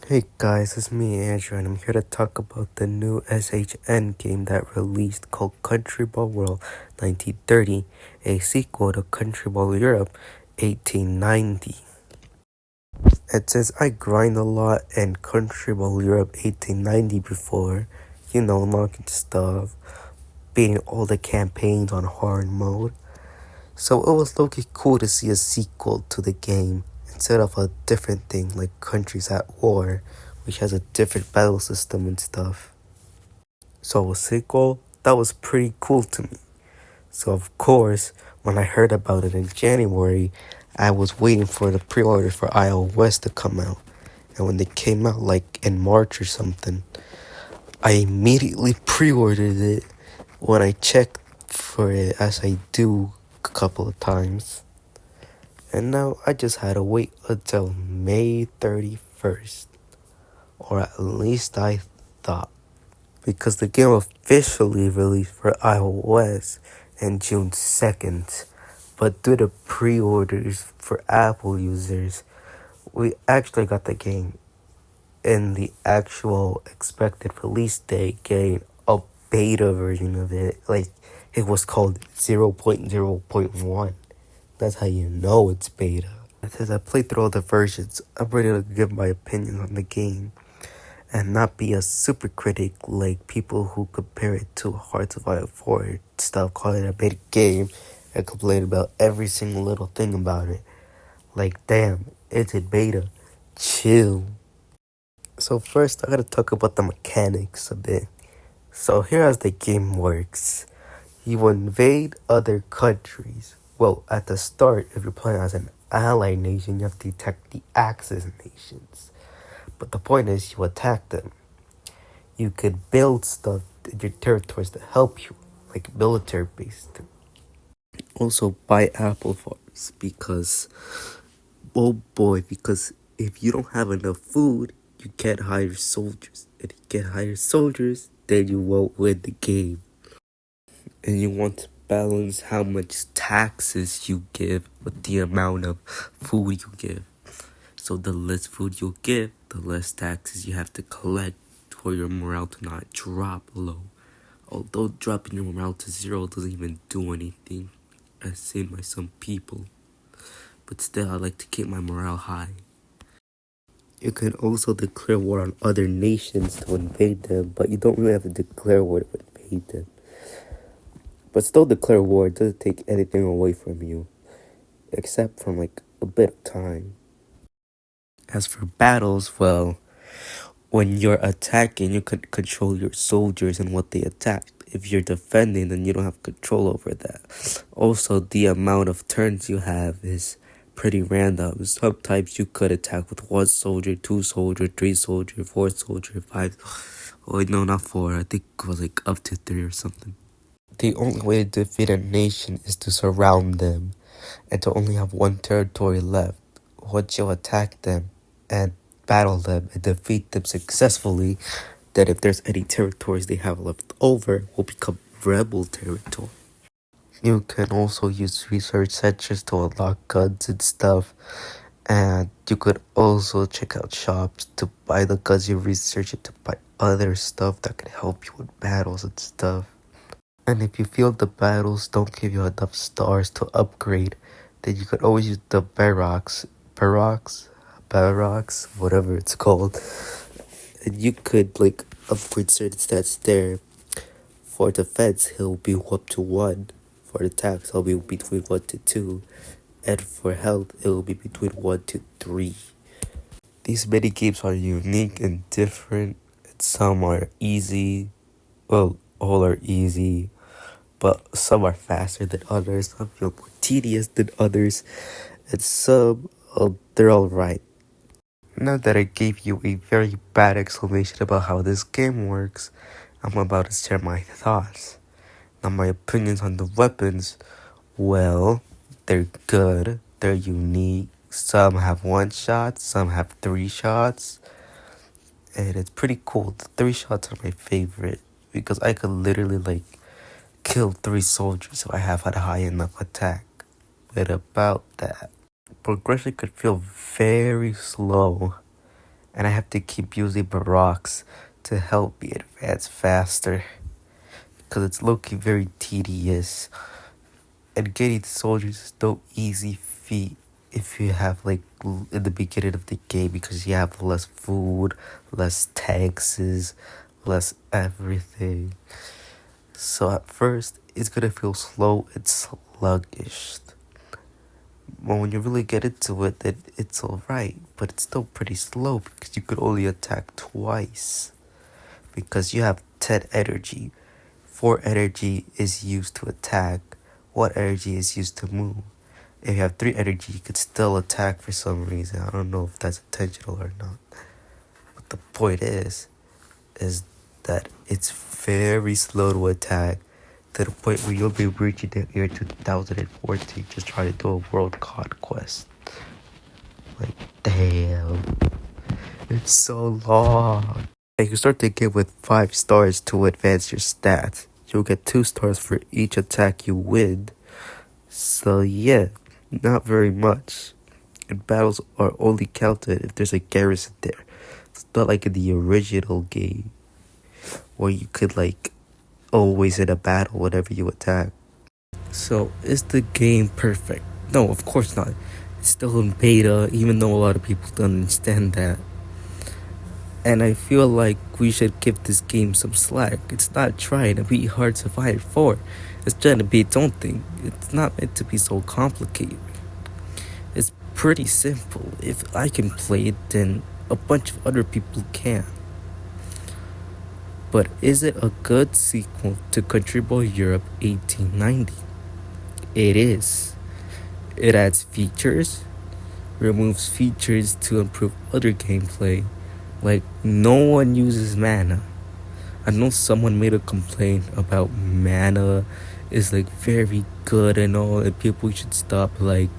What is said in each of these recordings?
Hey guys, it's me Andrew and I'm here to talk about the new SHN game that released called Country Ball World 1930, a sequel to Country Ball Europe 1890. It says I grind a lot in Country Ball Europe 1890 before, unlocking stuff, beating all the campaigns on hard mode. So it was low-key cool to see a sequel to the game instead of a different thing like Countries at War, which has a different battle system and stuff. So a sequel, that was pretty cool to me. So of course, when I heard about it in January, I was waiting for the pre-order for iOS to come out. And when they came out like in March or something, I immediately pre-ordered it when I checked for it, as I do a couple of times. And now I just had to wait until May 31st. Or at least I thought. Because the game officially released for iOS on June 2nd. But due to pre-orders for Apple users, we actually got the game in the actual expected release date, getting a beta version of it. Like, it was called 0.0.1. That's how you know it's beta. Since I played through all the versions, I'm ready to give my opinion on the game and not be a super critic like people who compare it to Hearts of Iron 4 stuff, calling it a beta game and complain about every single little thing about it. Like, damn, it's in beta. Chill. So first, I gotta talk about the mechanics a bit. So here as the game works. You invade other countries. Well, at the start, if you're playing as an ally nation, you have to attack the Axis nations. But the point is, you attack them. You could build stuff in your territories to help you, like military based. Also, buy apple farms because, oh boy, because if you don't have enough food, you can't hire soldiers. And you can't hire soldiers, then you won't win the game. And you want to balance how much taxes you give with the amount of food you give. So the less food you give, the less taxes you have to collect for your morale to not drop low. Although dropping your morale to 0 doesn't even do anything, as seen by some people. But still, I like to keep my morale high. You can also declare war on other nations to invade them, but you don't really have to declare war to invade them. But still declare war, it doesn't take anything away from you, except from like a bit of time. As for battles, well, when you're attacking, you can control your soldiers and what they attack. If you're defending, then you don't have control over that. Also, the amount of turns you have is pretty random. Sometimes you could attack with 1 soldier, 2 soldier, 3 soldier, 4 soldier, 5. Oh, no, not 4. I think it was like up to 3 or something. The only way to defeat a nation is to surround them and to only have 1 territory left. Once you attack them and battle them and defeat them successfully, then if there's any territories they have left over, will become rebel territory. You can also use research centers to unlock guns and stuff, and you could also check out shops to buy the guns you research and to buy other stuff that can help you with battles and stuff. And if you feel the battles don't give you enough stars to upgrade, then you could always use the barracks, whatever it's called. And you could like upgrade certain stats there. For defense, he'll be up to 1. For attacks, he'll be between 1 to 2. And for health, it will be between 1 to 3. These mini games are unique and different. And some are easy. Well, all are easy. But some are faster than others, some feel more tedious than others, and some, they're alright. Now that I gave you a very bad explanation about how this game works, I'm about to share my thoughts. Now my opinions on the weapons, well, they're good, they're unique. Some have 1 shot, some have 3 shots, and it's pretty cool. The 3 shots are my favorite, because I could literally kill 3 soldiers if I have a high enough attack. But about that, progression could feel very slow. and I have to keep using barracks to help me advance faster, because it's low-key very tedious, and getting soldiers is no easy feat if you have like in the beginning of the game, because you have less food, less taxes, less everything. So at first it's gonna feel slow and sluggish. But when you really get into it, then it's alright. But it's still pretty slow because you could only attack twice. Because you have 10 energy. 4 energy is used to attack. 1 energy is used to move. If you have 3 energy, you could still attack for some reason. I don't know if that's intentional or not. But the point is that it's very slow to attack, to the point where you'll be reaching the year 2014 just trying to do a world conquest. Like, damn, it's so long. And you start the game with 5 stars to advance your stats. You'll get 2 stars for each attack you win. So yeah, not very much. And battles are only counted if there's a garrison there. It's not like in the original game, where you could like always in a battle whenever you attack. So is the game perfect? No, of course not. It's still in beta, even though a lot of people don't understand that. And I feel like we should give this game some slack. It's not trying to be hard to fight for. It's trying to be its own thing. It's not meant to be so complicated. It's pretty simple. If I can play it, then a bunch of other people can. But is it a good sequel to Country Boy Europe 1890? It is. It adds features, removes features to improve other gameplay. Like, no one uses mana. I know someone made a complaint about mana is like very good and all, and people should stop like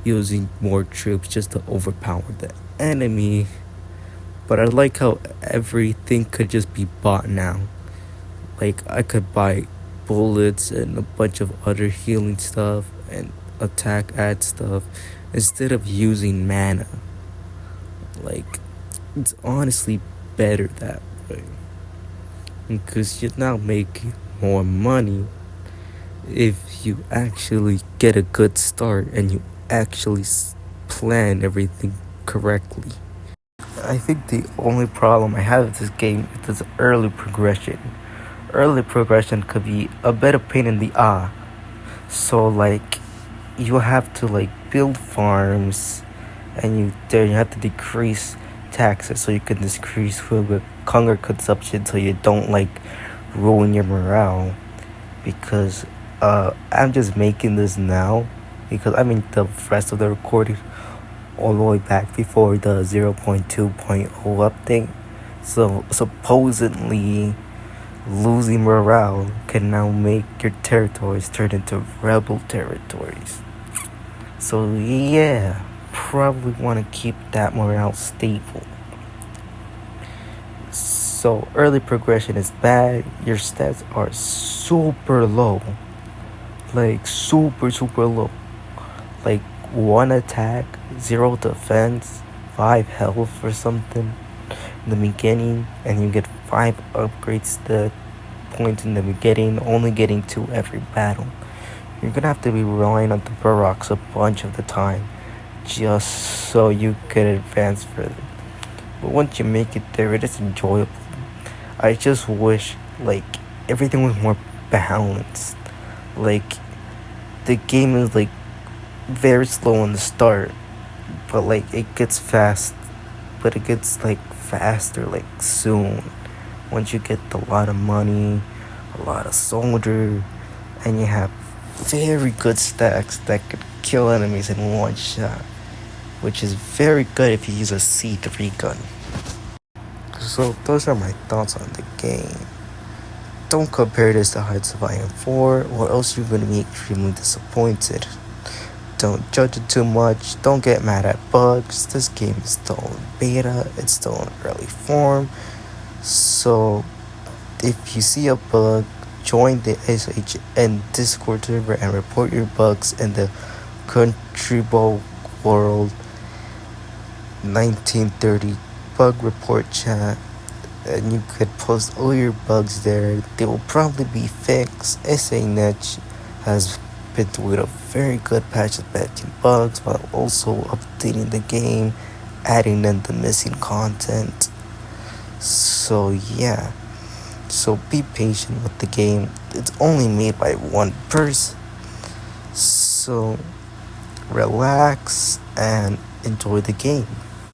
using more troops just to overpower the enemy. But I like how everything could just be bought now. Like, I could buy bullets and a bunch of other healing stuff and attack add stuff instead of using mana. Like, it's honestly better that way. Because you're now making more money if you actually get a good start and you actually plan everything correctly. I think the only problem I have with this game is this early progression. Early progression could be a bit of pain in the eye. So like, you have to like build farms, and you have to decrease taxes so you can decrease food hunger consumption so you don't like ruin your morale. Because I'm just making this now because I mean the rest of the recording all the way back before the 0.2.0 update. So supposedly losing morale can now make your territories turn into rebel territories. So yeah, probably want to keep that morale stable. So early progression is bad. Your stats are super low. Like super low. Like 1 attack, 0 defense, 5 health or something in the beginning, and you get 5 upgrades the points in the beginning, only getting 2 every battle. You're gonna have to be relying on the barracks a bunch of the time just so you can advance further. But once you make it there, it is enjoyable. I just wish like everything was more balanced. Like, the game is like very slow in the start, but like it gets fast, but it gets like faster like soon once you get a lot of money, a lot of soldier, and you have very good stacks that could kill enemies in one shot, which is very good if you use a C3 gun. So those are my thoughts on the game. Don't compare this to Heights of Iron 4 or else you're going to be extremely disappointed. Don't judge it too much, don't get mad at bugs. This game is still in beta, it's still in early form. So if you see a bug, join the SHN Discord server and report your bugs in the Country Ball World 1930 bug report chat, and you could post all your bugs there. They will probably be fixed. SANet has been doing a very good patch of patching bugs while also updating the game, adding in the missing content. So yeah, so be patient with the game. It's only made by one person. So relax and enjoy the game.